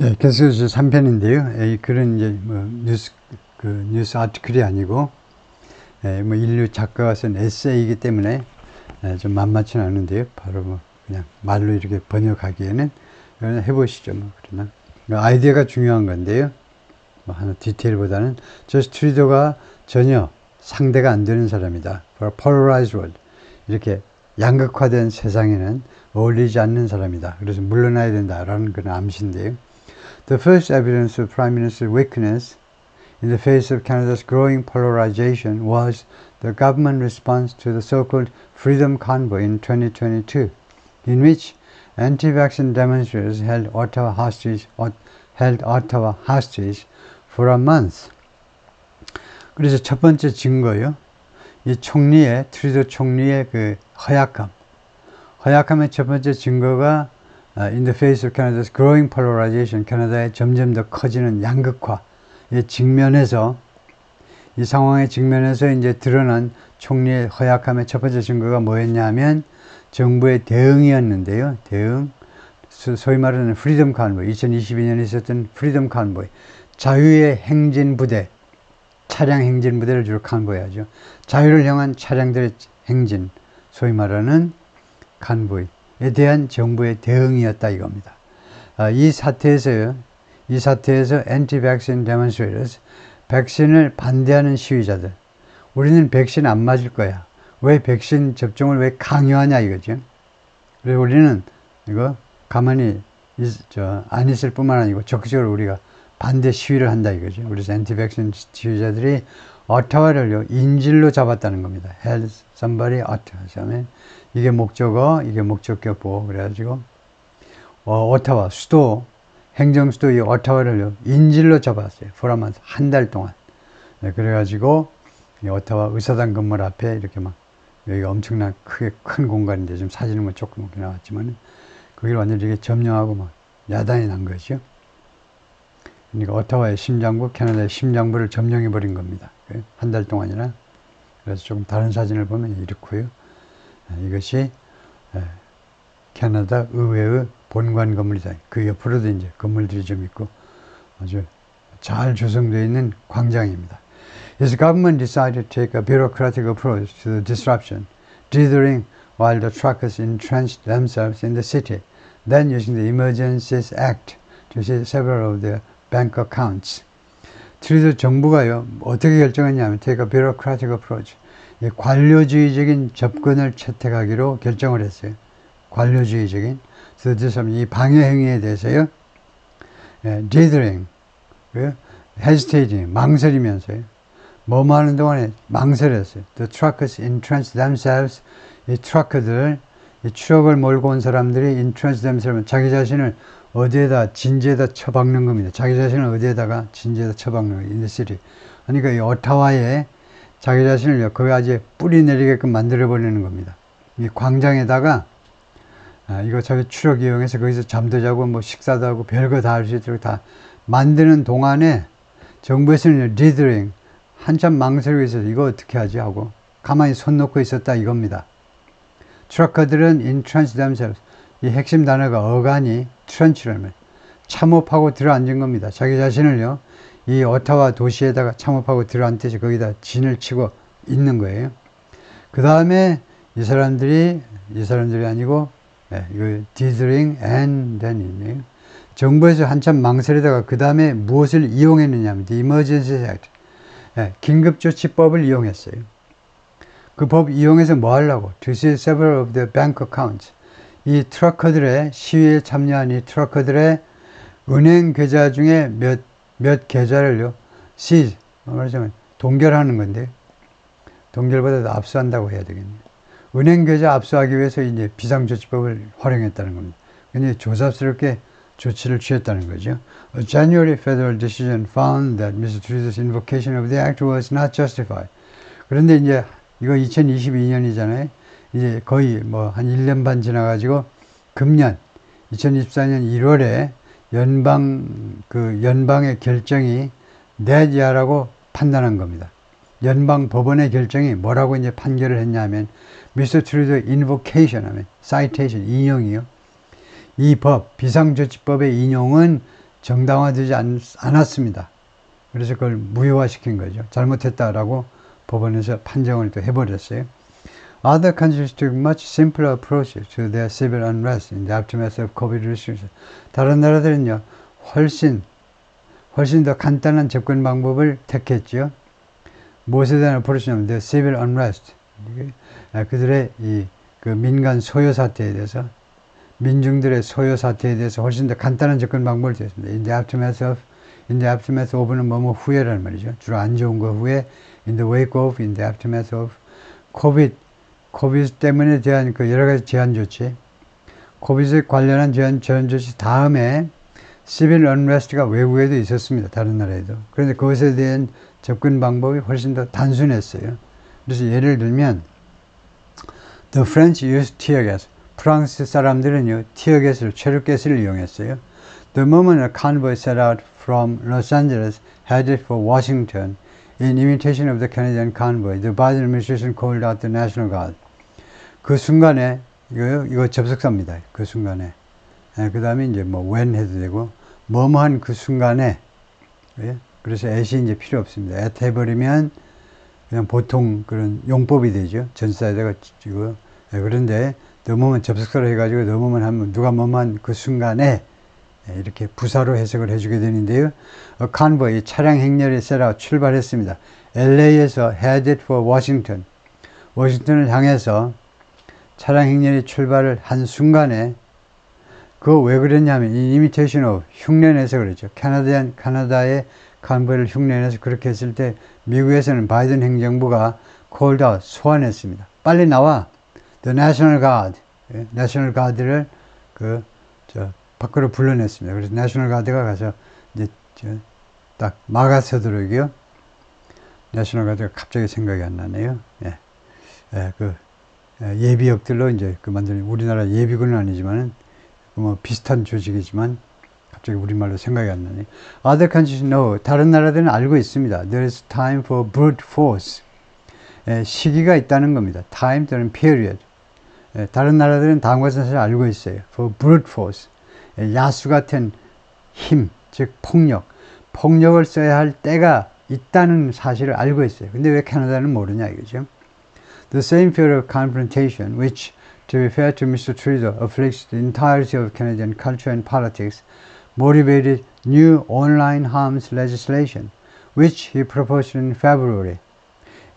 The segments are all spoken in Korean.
예, 계속해서 3편인데요. 이 글은 이제 뭐 뉴스 아티클이 아니고, 뭐 인류 작가가 쓴 에세이이기 때문에 좀 만만치는 않은데요. 바로 뭐 그냥 말로 이렇게 번역하기에는 해보시죠. 뭐 그러나 아이디어가 중요한 건데요. 뭐 하나 디테일보다는 저스트 트루도가 전혀 상대가 안 되는 사람이다. polarized world, 이렇게 양극화된 세상에는 어울리지 않는 사람이다. 그래서 물러나야 된다라는 그런 암시인데요. The first evidence of Prime Minister's weakness in the face of Canada's growing polarization was the government response to the so-called Freedom Convoy in 2022, in which anti-vaccine demonstrators held Ottawa hostage for a month. 그래서 첫 번째 증거요. 이 트루도 총리의 그 허약함의 첫 번째 증거가 in the face of Canada's growing polarization, 캐나다의 점점 더 커지는 양극화의 직면에서, 이 상황에 직면해서 이제 드러난 총리의 허약함의 첫 번째 증거가 뭐였냐면 정부의 대응이었는데요. 소위 말하는 프리덤 컨보이, 2022년에 있었던 프리덤 컨보이, 자유의 행진 부대, 차량 행진 부대를 주로 컨보이하죠. 자유를 향한 차량들의 행진, 소위 말하는 컨보이에 대한 정부의 대응이었다 이겁니다. 이 사태에서 anti-vaccine demonstrators, 백신을 반대하는 시위자들, 우리는 백신 안 맞을 거야. 왜 백신 접종을 왜 강요하냐 이거죠. 그래서 우리는 이거 가만히 안 있을 뿐만 아니고 적극적으로 우리가 반대 시위를 한다 이거죠. 그래서 anti-vaccine 시위자들이 오타와를 인질로 잡았다는 겁니다. held somebody Ottawa. 이게 목적격보. 그래가지고 오타와 행정수도 이 오타와를 인질로 잡았어요. for a month, 한 달 동안. 네, 그래가지고 이 오타와 의사당 건물 앞에 이렇게 막, 여기가 엄청난 큰 공간인데 지금 사진은 뭐 조금 나왔지만 거기를 완전히 이렇게 점령하고 막 야단이 난 거죠. 그러니까 오타와의 심장부, 캐나다의 심장부를 점령해 버린 겁니다. 한 달 동안이나. 그래서 조금 다른 사진을 보면 이렇고요. 이것이 캐나다 의회의 본관 건물이다. 그 옆으로도 이제 건물들이 좀 있고 아주 잘 조성되어 있는 광장입니다. His government decided to take a bureaucratic approach to the disruption, dithering while the truckers entrenched themselves in the city, then using the Emergencies Act to seize several of their bank accounts. 트루도 정부가요, 어떻게 결정했냐면 take a bureaucratic approach, 관료주의적인 접근을 채택하기로 결정을 했어요. 관료주의적인. 그래서 이 방해 행위에 대해서요, dithering, hesitating, 망설이면서요, 뭐뭐 하는 동안에 망설였어요. The truckers entrenched themselves, 이 트러커들, 이 트럭을 몰고 온 사람들이 entrenched themselves, 자기 자신을 어디에다, 진지에다 처박는 겁니다. 자기 자신을 어디에다가 진지에다 처박는 거예요. In the city. 그러니까 이 오타와에 자기 자신을 거기 아주 뿌리 내리게끔 만들어버리는 겁니다. 이 광장에다가 이거 자기 추력 이용해서 거기서 잠도 자고 뭐 식사도 하고 별거 다 할 수 있도록 다 만드는 동안에 정부에서는 dithering, 한참 망설이고 있어서 이거 어떻게 하지 하고 가만히 손 놓고 있었다 이겁니다. 트러커들은 entrenched themselves, 이 핵심 단어가 어간이 트런치라면 참호파고 들어앉은 겁니다. 자기 자신을요, 이 오타와 도시에다가 참호파고 들어앉듯이 거기다 진을 치고 있는 거예요. 그 다음에 이 사람들이 아니고, 이거 dithering and then이네요. 정부에서 한참 망설이다가 그 다음에 무엇을 이용했느냐 하면 the Emergencies Act, 긴급조치법을 이용했어요. 그 법 이용해서 뭐 하려고? To seize several of their bank accounts. 이 트러커들의 시위에 참여한 이 트러커들의 은행 계좌 중에 몇 계좌를요, seize, 말하자면 동결하는 건데, 동결보다도 압수한다고 해야 되겠네요. 은행 계좌 압수하기 위해서 이제 비상조치법을 활용했다는 겁니다. 굉장히 조잡스럽게 조치를 취했다는 거죠. A January federal decision found that Mr. Trudeau's invocation of the act was not justified. 그런데 이제 이거 2022년이잖아요. 이제 거의 뭐 한 1년 반 지나가지고 금년 2024년 1월에 연방의 결정이 내야라고 판단한 겁니다. 연방 법원의 결정이 뭐라고 이제 판결을 했냐면 Mr. Trudeau invocation 하면 citation 인용이요. 이 법 비상조치법의 인용은 정당화되지 않았습니다. 그래서 그걸 무효화시킨 거죠. 잘못했다라고 법원에서 판정을 또 해버렸어요. Other countries took much simpler approaches to their civil unrest in the aftermath of COVID restrictions. 다른 나라들은요, 훨씬 더 간단한 접근 방법을 택했죠. 무엇에 대한 approach냐면 the civil unrest. 그들의 그 민간 소요 사태에 대해서, 민중들의 소요 사태에 대해서 훨씬 더 간단한 접근 방법을 택했습니다. In the aftermath of는 뭐뭐 후에라는 말이죠. 주로 안 좋은 거 후에, in the wake of, in the aftermath of, 코비드 때문에 대한 그 여러 가지 제한 조치, 코비드에 관련한 제한 조치 다음에 시빌 언레스트가 외국에도 있었습니다. 다른 나라에도. 그런데 그것에 대한 접근 방법이 훨씬 더 단순했어요. 그래서 예를 들면 The French used tear gas. 프랑스 사람들은요, 티어가스를, 최루가스를 이용했어요. The moment a convoy set out from Los Angeles headed for Washington in imitation of the Canadian convoy, the Biden administration called out the National Guard. 그 순간에, 이거 접속사입니다. 그 순간에. 그 다음에 이제 뭐 when 해도 되고, 뭐뭐한 그 순간에, 예? 그래서 at이 이제 필요 없습니다. at 해버리면 그냥 보통 그런 용법이 되죠. 전사에다가 이거. 그런데 너무만 접속사로 해가지고 너무만 하면 누가 뭐만 그 순간에 이렇게 부사로 해석을 해주게 되는데요. convoy, 차량 행렬이 set 출발했습니다. LA에서 headed for Washington. 워싱턴을 향해서 차량 행렬이 출발을 한 순간에 그거 왜 그랬냐면 이 imitation of, 흉내내서 그랬죠. 캐나다의 convoy를 흉내내서 그렇게 했을 때 미국에서는 바이든 행정부가 called out, 소환했습니다. 빨리 나와. The National Guard, National Guard를 밖으로 불러냈습니다. 그래서 National Guard가 가서 이제 딱 막아서도록이요. National Guard가 갑자기 생각이 안 나네요. 예비역들로 이제 만드는, 우리나라 예비군은 아니지만은 뭐 비슷한 조직이지만 갑자기 우리말로 생각이 안 나네. Other countries know. 다른 나라들은 알고 있습니다. There is time for brute force. 시기가 있다는 겁니다. time 또는 period. 다른 나라들은 다음 것은 사실 알고 있어요. For brute force. 야수 같은 힘, 즉 폭력. 폭력을 써야 할 때가 있다는 사실을 알고 있어요. 근데 왜 캐나다는 모르냐 이거죠. The same fear of confrontation, which, to be fair to Mr. Trudeau, afflicts the entirety of Canadian culture and politics, motivated new online harms legislation, which he proposed in February,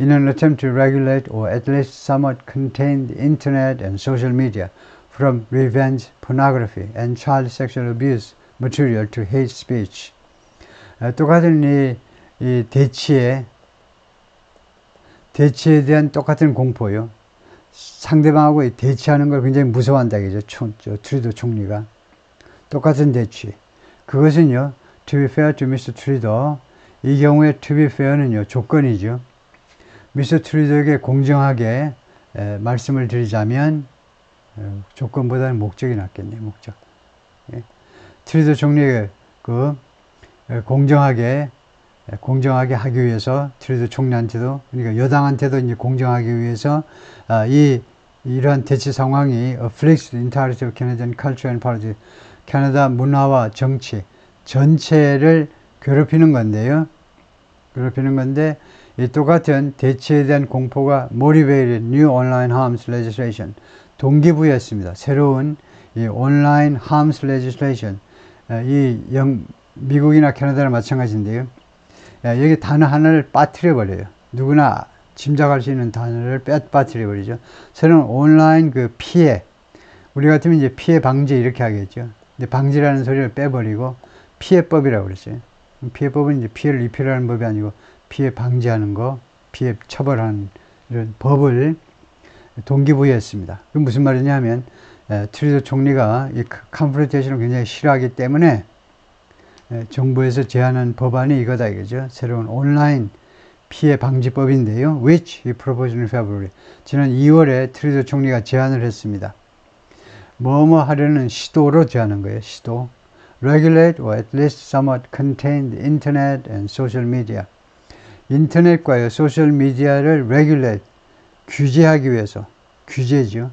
in an attempt to regulate or at least somewhat contain the internet and social media from revenge pornography and child sexual abuse material to hate speech. 똑같은 이 대치에 대한 똑같은 공포요. 상대방하고 대치하는 걸 굉장히 무서워한다, 이죠. 트루도 총리가. 똑같은 대치. 그것은요, to be fair to Mr. Trudeau, 이 경우에 to be fair는요, 조건이죠. 미스터 트루도에게 공정하게 말씀을 드리자면, 조건보다는 목적이 낫겠네요, 목적. 예. 트루도 총리에게 공정하게 하기 위해서 트루도 총리한테도, 그러니까 여당한테도 이제 공정하기 위해서 이러한 대치 상황이 afflicts the entirety of Canadian culture and politics, 캐나다 문화와 정치 전체를 괴롭히는 건데요. 이 똑같은 대치에 대한 공포가 motivated new online harms legislation, 동기부여했습니다. 새로운 이 온라인 harms legislation, 미국이나 캐나다나 마찬가지인데요. 여기 단어 하나를 빠뜨려 버려요. 누구나 짐작할 수 있는 단어를 빠뜨려 버리죠. 새로운 온라인 피해. 우리 같으면 이제 피해 방지 이렇게 하겠죠. 근데 방지라는 소리를 빼버리고 피해법이라고 그랬어요. 피해법은 이제 피해를 입히라는 법이 아니고 피해 방지하는 거, 피해 처벌하는 이런 법을 동기부여했습니다. 그게 무슨 말이냐면 트루도 총리가 이 컨프런테이션을 굉장히 싫어하기 때문에 정부에서 제안한 법안이 이거다 이거죠. 새로운 온라인 피해 방지법인데요. Which he proposed in February. 지난 2월에 트루도 총리가 제안을 했습니다. 뭐뭐 하려는 시도로 제안한 거예요. 시도. Regulate or at least somewhat contain the internet and social media. 인터넷과 소셜 미디어를 regulate, 규제하기 위해서, 규제죠.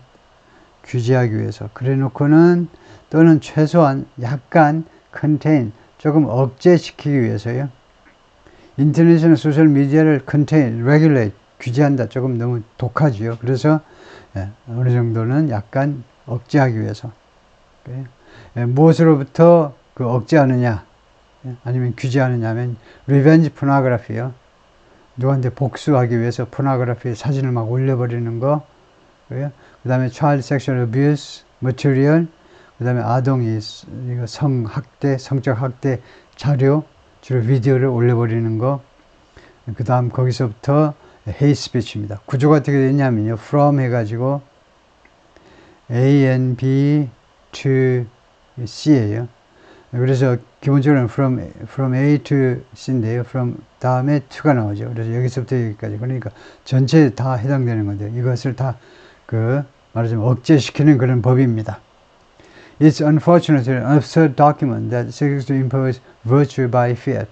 규제하기 위해서. 그래 놓고는 또는 최소한 약간 contain, 조금 억제시키기 위해서요. 인터넷이나 소셜 미디어를 contain, regulate, 규제한다. 조금 너무 독하지요. 그래서 어느 정도는 약간 억제하기 위해서. 무엇으로부터 그 억제하느냐, 아니면 규제하느냐 하면 리벤지 포노그래피요. 누구한테 복수하기 위해서 포노그래피 사진을 막 올려버리는 거. 그 다음에 child sexual abuse material, 그 다음에 아동이 성학대, 성적 학대 자료, 주로 비디오를 올려버리는 거. 그 다음 거기서부터 hate speech입니다. 구조가 어떻게 되냐면요. from 해가지고 A, N, B to C예요. 그래서 기본적으로는 from A to C인데요. from 다음에 to가 나오죠. 그래서 여기서부터 여기까지. 그러니까 전체에 다 해당되는 건데 이것을 다 말하자면 억제시키는 그런 법입니다. It's unfortunately an absurd document that seeks to impose virtue by fiat.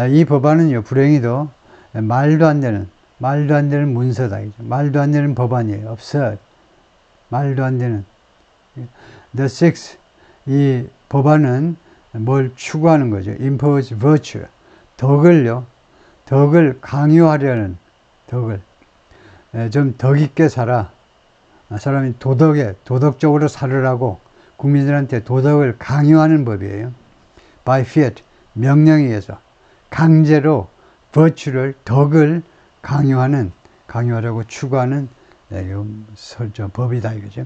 이 법안은요, 불행히도 말도 안 되는 문서다. 말도 안 되는 법안이에요. absurd. 말도 안 되는. The six, 이 법안은 뭘 추구하는 거죠? impose virtue. 덕을 강요하려는, 좀 덕 있게 살아. 사람이 도덕적으로 살으라고 국민들한테 도덕을 강요하는 법이에요. by fiat, 명령에 의해서 강제로 virtue를, 덕을 강요하려고 추구하는 법이다 이거죠.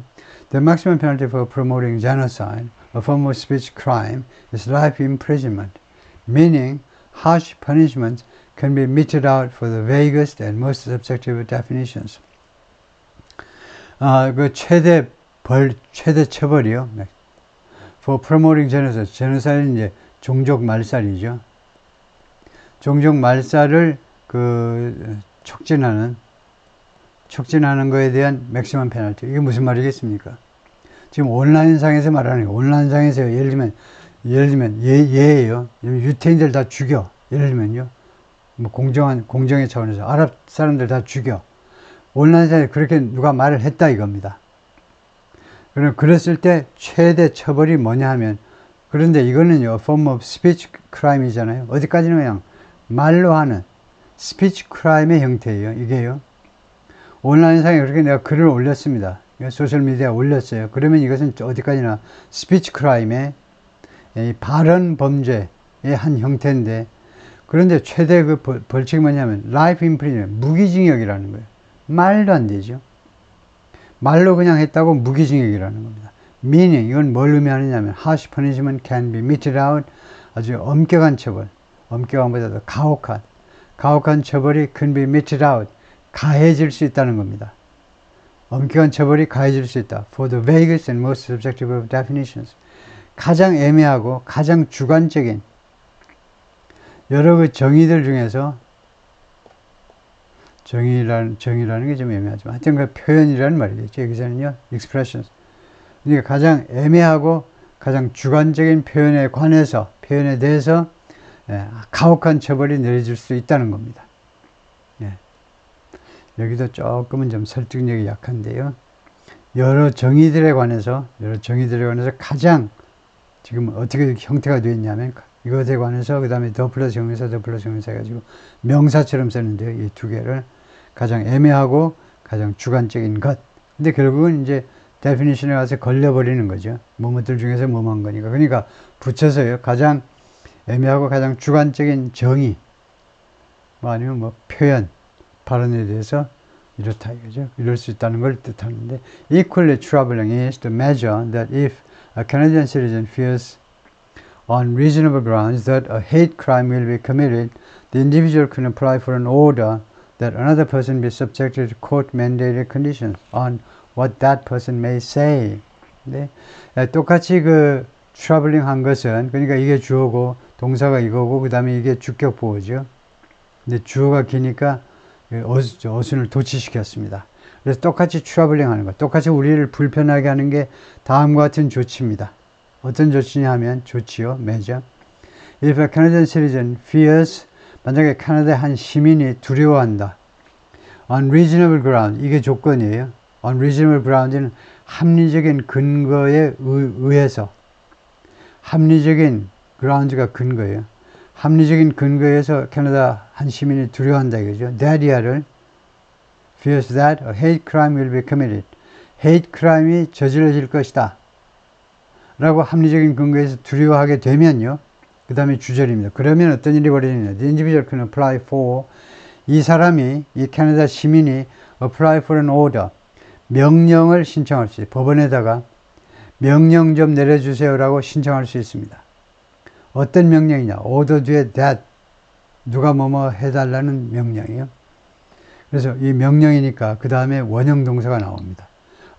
The maximum penalty for promoting genocide, a form of speech crime, is life imprisonment, meaning harsh punishments can be meted out for the vaguest and most subjective definitions. 그 최대 처벌이요. For promoting genocide. genocide는 이제 종족 말살이죠. 종족 말살을 촉진하는 거에 대한 맥시멈 페널티. 이게 무슨 말이겠습니까? 지금 온라인상에서 말하는 거예요. 온라인상에서 예를 들면 예예요. 유태인들 다 죽여. 예를 들면요. 뭐 공정의 차원에서 아랍 사람들 다 죽여. 온라인상에 그렇게 누가 말을 했다 이겁니다. 그랬을 때 최대 처벌이 뭐냐 하면, 그런데 이거는요, form of speech crime이잖아요. 어디까지는 그냥 말로 하는 speech crime의 형태예요. 이게요. 온라인상에 그렇게 내가 글을 올렸습니다. 소셜미디어에 올렸어요. 그러면 이것은 어디까지나 speech crime의 발언 범죄의 한 형태인데, 그런데 최대 벌칙이 뭐냐면 life imprisonment, 무기징역이라는 거예요. 말도 안 되죠. 말로 그냥 했다고 무기징역이라는 겁니다. meaning, 이건 뭘 의미하느냐면 harsh punishment can be meted out, 아주 엄격한 처벌, 엄격한보다도 가혹한 처벌이 can be meted out, 가해질 수 있다는 겁니다. 엄격한 처벌이 가해질 수 있다. For the vaguest and most subjective of definitions. 가장 애매하고 가장 주관적인 여러 정의들 중에서, 정의라는 게 좀 애매하지만 하여튼 그 표현이라는 말이겠죠. 여기서는요, expressions. 그러니까 가장 애매하고 가장 주관적인 표현에 대해서 가혹한 처벌이 내려질 수 있다는 겁니다. 여기도 조금은 좀 설득력이 약한데요. 여러 정의들에 관해서 가장 지금 어떻게 형태가 되어 있냐면 이것에 관해서 그 다음에 더 플러스 형용사 해가지고 명사처럼 쓰는데요. 이 두 개를 가장 애매하고 가장 주관적인 것. 근데 결국은 이제 definition에 가서 걸려버리는 거죠. 뭐뭐들 중에서 뭐만 거니까. 그러니까 붙여서요. 가장 애매하고 가장 주관적인 정의, 아니면 표현, 발언에 대해서 이렇다 이거죠. 이럴 수 있다는 걸 뜻하는데, equally troubling is the measure that if a Canadian citizen fears on reasonable grounds that a hate crime will be committed, the individual can apply for an order that another person be subjected to court-mandated conditions on what that person may say. 네. 똑같이 troubling 한 것은, 그러니까 이게 주어고 동사가 이거고 그 다음에 이게 주격 보호죠. 근데 주어가 기니까 어순을 도치시켰습니다. 그래서 똑같이 troubling 하는 것, 똑같이 우리를 불편하게 하는 게 다음과 같은 조치입니다. 어떤 조치냐 하면 조치요, measure. If a Canadian citizen fears, 만약에 캐나다의 한 시민이 두려워한다. On reasonable ground, 이게 조건이에요. On reasonable ground는 합리적인 근거에 의해서, 합리적인 grounds가 근거예요. 합리적인 근거에서 캐나다 한 시민이 두려워한다 이거죠. that year를 fears that a hate crime will be committed. hate crime이 저질러질 것이다. 라고 합리적인 근거에서 두려워하게 되면요. 그 다음에 주절입니다. 그러면 어떤 일이 벌어지느냐. The individual can apply for 이 사람이, 이 캐나다 시민이 apply for an order. 명령을 신청할 수 있어요. 법원에다가 명령 좀 내려주세요라고 신청할 수 있습니다. 어떤 명령이냐. order 뒤에 that. 누가 뭐뭐 해달라는 명령이에요. 그래서 이 명령이니까 그 다음에 원형 동사가 나옵니다.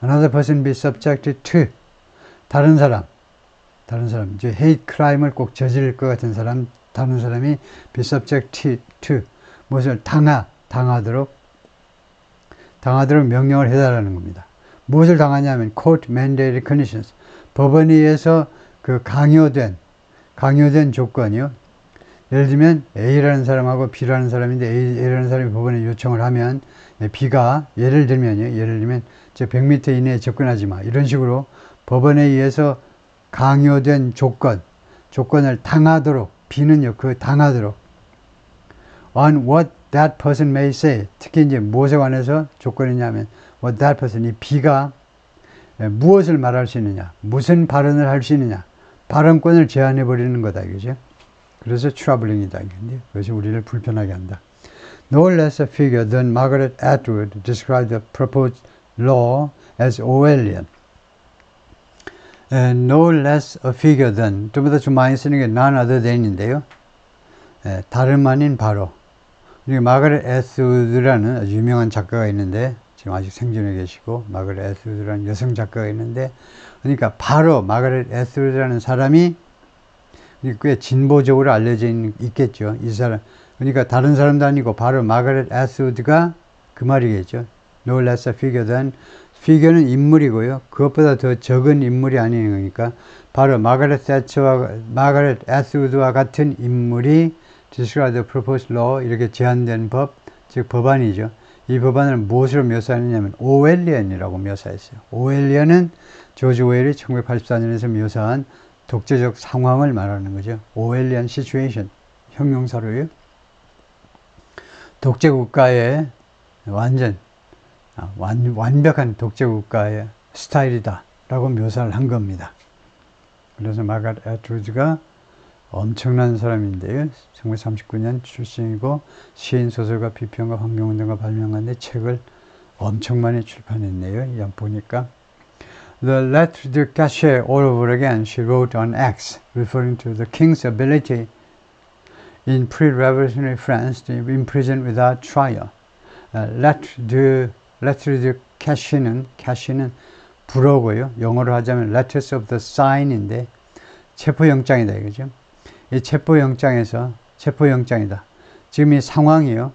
Another person be subjected to. 다른 사람, 이제 hate crime을 꼭 저지를 것 같은 사람, 다른 사람이 be subject to. 무엇을 당하도록 명령을 해달라는 겁니다. 무엇을 당하냐면 court mandated conditions. 법원에 의해서 그 강요된 조건이요. 예를 들면 A라는 사람하고 B라는 사람인데 A라는 사람이 법원에 요청을 하면 B가 예를 들면 저 100m 이내에 접근하지 마. 이런 식으로 법원에 의해서 강요된 조건을 당하도록 B는요. 그 당하도록 on what that person may say. 특히 이제 무엇에 관해서 조건이냐면 what that person, 이 B가 무엇을 말할 수 있느냐, 무슨 발언을 할 수 있느냐, 발언권을 제한해 버리는 거다 이거죠. 그래서 troублing이다. 그것이 우리를 불편하게 한다. No less a figure than Margaret Atwood described the proposed law as Orwellian. No less a figure than, 좀 많이 쓰는 게 none other than인데요. 다름 아닌 바로. 마가렛 애트우드라는 아주 유명한 작가가 있는데, 지금 아직 생존해 계시고, 마가렛 애트우드라는 여성 작가가 있는데, 그러니까 바로 마가렛 애트우드라는 사람이 꽤 진보적으로 알려져 있겠죠. 이 사람. 그러니까 다른 사람도 아니고 바로 마가렛 애트우드가 그 말이겠죠. No less a figure than. figure는 인물이고요. 그것보다 더 적은 인물이 아닌 거니까 바로 마가렛 애트우드와 같은 인물이 describe the proposed law 이렇게 제안된 법, 즉 법안이죠. 이 법안을 무엇으로 묘사하느냐면 오웰리언이라고 묘사했어요. 오웰리언은 조지 오웰이 1984년에서 묘사한 독재적 상황을 말하는 거죠. 오웰리언 시츄에이션, 형용사로요. 독재국가의 완벽한 독재국가의 스타일이다 라고 묘사를 한 겁니다. 그래서 마가렛 애트우드가 엄청난 사람인데요. 1939년 출생이고 시인, 소설가, 비평가, 환경운동가 발명가인데 책을 엄청 많이 출판했네요. 이 보니까 The lettre de cachet all over again she wrote on X, referring to the king's ability in pre-revolutionary France to imprison without trial. lettre de cachet는 불어고요. 영어로 하자면 letters of the sign인데 체포영장이다 이거죠. 이 체포영장이다. 지금 이 상황이요.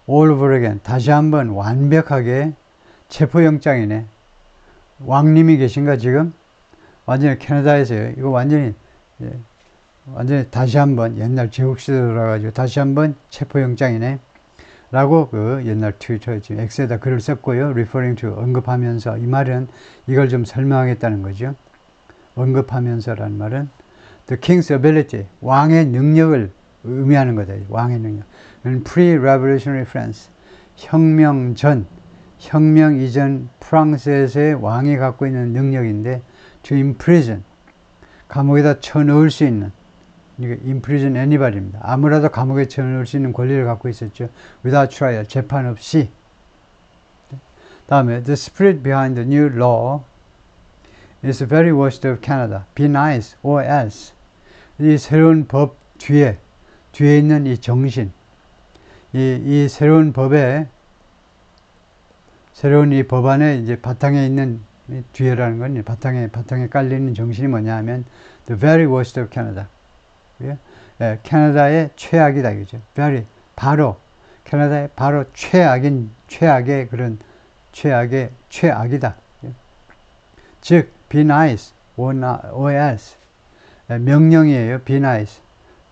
all over again. 다시 한번 완벽하게 체포영장이네. 왕님이 계신가 지금? 완전히 캐나다에서요. 이거 완전히 다시 한번 옛날 제국시대 돌아가지고 다시 한번 체포영장이네. 라고 그 옛날 트위터에 지금 X에다 글을 썼고요. referring to 언급하면서 이 말은 이걸 좀 설명하겠다는 거죠. 언급하면서라는 말은 the king's ability, 왕의 능력을 의미하는 거다. 왕의 능력. pre-revolutionary France, 혁명 이전 프랑스에서의 왕이 갖고 있는 능력인데 to imprison, 감옥에다 쳐넣을 수 있는, 그러니까 imprison anybody입니다. 아무라도 감옥에 쳐넣을 수 있는 권리를 갖고 있었죠. without trial, 재판 없이. 다음에 the spirit behind the new law is the very worst of Canada. Be nice or else. 이 새로운 법 뒤에 있는 이 정신, 이 새로운 이 법안에 이제 바탕에 있는 뒤에라는 건 바탕에 깔리는 정신이 뭐냐 하면 the very worst of Canada. 캐나다의 최악이다 이거죠. 캐나다의 바로 최악의 그런 최악이다. 즉 be nice or else. 명령이에요. be nice.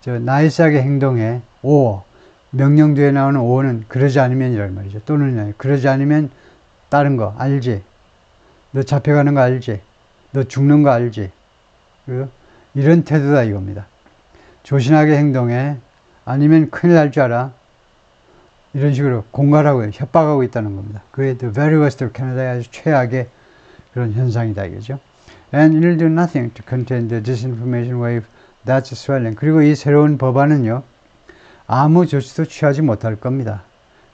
나이스하게 행동해. or. 명령 뒤에 나오는 or는 그러지 않으면이란 말이죠. 또는 그러지 않으면 다른 거 알지? 너 잡혀가는 거 알지? 너 죽는 거 알지? 이런 태도다 이겁니다. 조신하게 행동해. 아니면 큰일 날 줄 알아. 이런 식으로 공갈하고 협박하고 있다는 겁니다. 그게 the very worst of Canada의 아주 최악의 그런 현상이다 이거죠. And it'll do nothing to contain the disinformation wave that's swelling. 그리고 이 새로운 법안은요, 아무 조치도 취하지 못할 겁니다.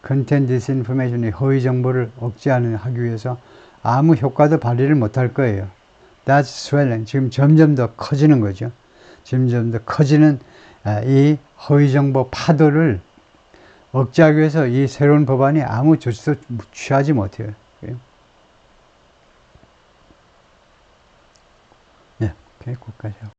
contain disinformation이 허위 정보를 억제하기 위해서 아무 효과도 발휘를 못할 거예요. That's swelling. 지금 점점 더 커지는 거죠. 점점 더 커지는 이 허위 정보 파도를 억제하기 위해서 이 새로운 법안이 아무 조치도 취하지 못해요. 네, 오케이, 거기까지 하고.